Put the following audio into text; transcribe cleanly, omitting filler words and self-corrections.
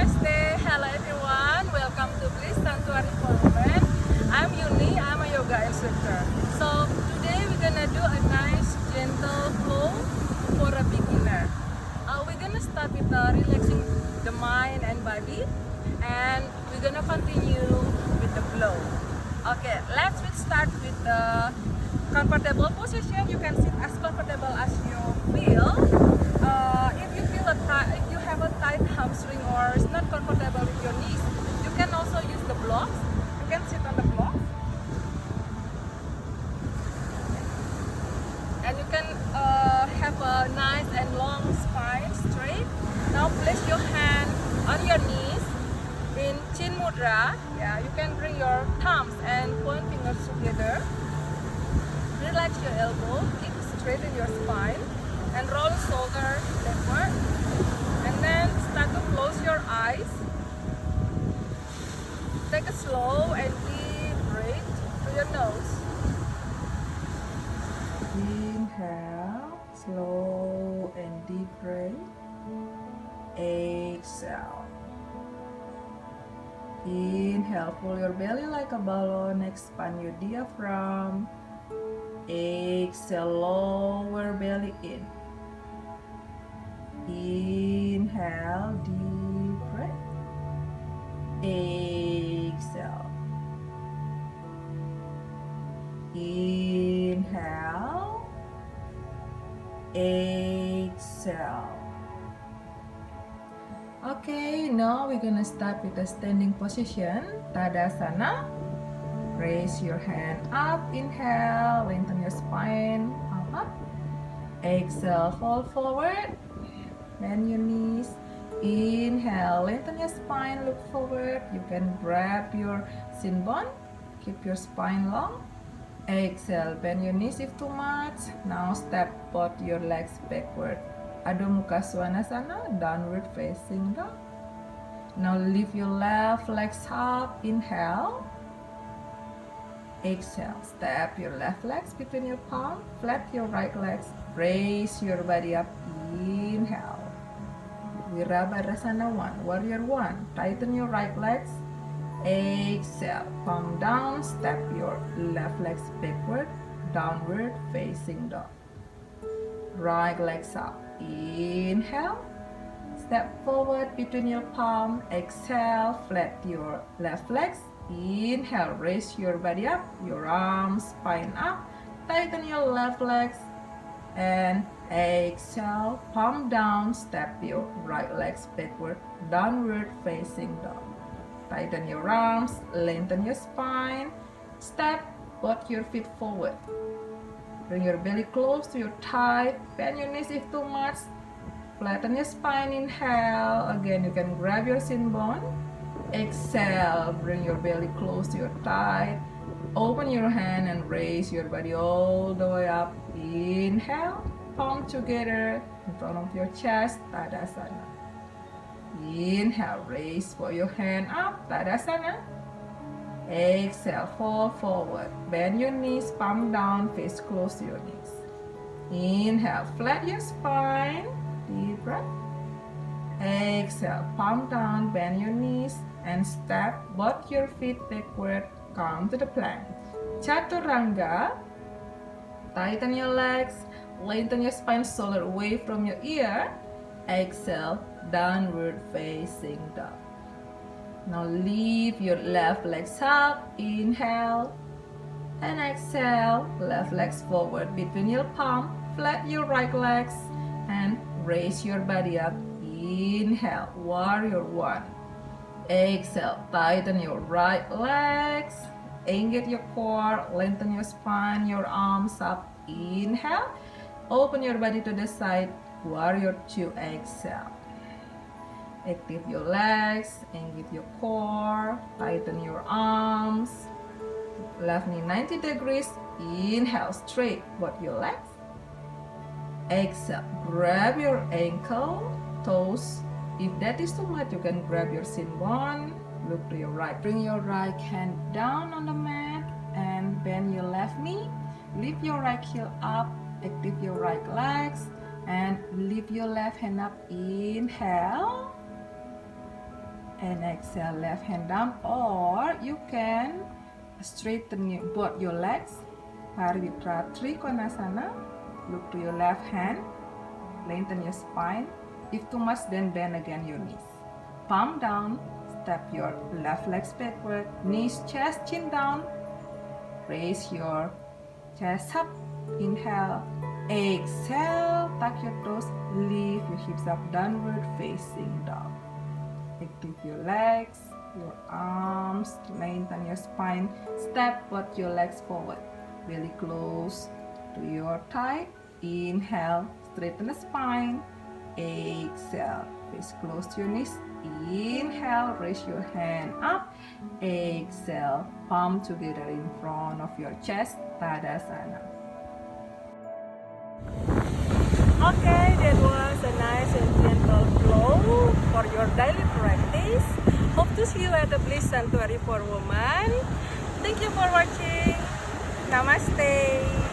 Namaste, hello everyone. Welcome to Bliss Sanctuary for Women. I'm Yuni, I'm a yoga instructor. So today we're gonna do a nice gentle flow for a beginner. We're gonna start with relaxing the mind and body, and we're gonna continue with the flow. Okay, let's start with the comfortable position. You can sit as comfortable as you feel. If you have a tight hamstring or it's not comfortable with your knees, you can also use the blocks. You can sit on the block, and you can have a nice and long spine straight. Now place your hand on your knees in chin mudra. Yeah, you can bring your thumbs and point fingers together. Relax your elbow, keep straighten your spine, and roll shoulder backward. And then start to close your eyes. Take a slow and deep breath through your nose. Inhale, slow and deep breath. Exhale. Inhale, pull your belly like a balloon, expand your diaphragm. Exhale, lower belly in. Inhale, deep breath. Exhale. Inhale. Exhale. Okay, now we're gonna start with the standing position, Tadasana. Raise your hand up, inhale, lengthen your spine, up. Exhale, fall forward. Bend your knees. Inhale, lengthen your spine, look forward. You can grab your shin bone. Keep your spine long. Exhale, bend your knees if too much. Now step both your legs backward. Adho Mukha Svanasana, downward facing dog. Now lift your left legs up. Inhale. Exhale, step your left legs between your palms. Flat your right legs. Raise your body up. Inhale. Virabhadrasana 1, Warrior 1. Tighten your right legs. Exhale, palm down, step your left legs backward, downward facing dog. Right legs up. Inhale. Step forward between your palm. Exhale, flat your left legs. Inhale, raise your body up, your arms, spine up. Tighten your left legs. And exhale, palm down, step your right legs backward, downward facing dog. Tighten your arms, lengthen your spine. Step both your feet forward. Bring your belly close to your thigh. Bend your knees if too much. Flatten your spine, inhale. Again, you can grab your shin bone. Exhale, bring your belly close to your thigh. Open your hand and raise your body all the way up. Inhale, palm together in front of your chest, Tadasana. Inhale, raise for your hand up, Tadasana. Exhale, fall forward. Bend your knees, palm down, face close to your knees. Inhale, flat your spine, deep breath. Exhale, palm down, bend your knees, and step both your feet backward. Come to the plank. Chaturanga. Tighten your legs. Lengthen your spine, shoulder away from your ear. Exhale, downward facing dog. Now lift your left legs up. Inhale. And exhale, left legs forward between your palm. Flat your right legs and raise your body up. Inhale, Warrior 1. Exhale, tighten your right legs. Engage your core, lengthen your spine, your arms up. Inhale, open your body to the side. Warrior 2, exhale. Active your legs, engage your core, tighten your arms. Left knee 90 degrees. Inhale, straight both your legs. Exhale, grab your ankle, toes. If that is too much, you can grab your shin bone. Look to your right. Bring your right hand down on the mat and bend your left knee. Lift your right heel up. Active your right legs and lift your left hand up. Inhale. And exhale, left hand down, or you can straighten both your legs. Parivitra Trikonasana. Look to your left hand, lengthen your spine. If too much, then bend again your knees. Palm down, step your left legs backward, knees, chest, chin down. Raise your chest up, inhale, exhale, tuck your toes, lift your hips up, downward facing dog. Active your legs, your arms, lengthen your spine, step both your legs forward, really close to your thigh. Inhale, straighten the spine, exhale, face close to your knees. Inhale, raise your hand up, exhale, palm together in front of your chest, Tadasana. Okay, that was a nice and gentle flow for your daily practice. Hope to see you at the Bliss Sanctuary for Women. Thank you for watching. Namaste.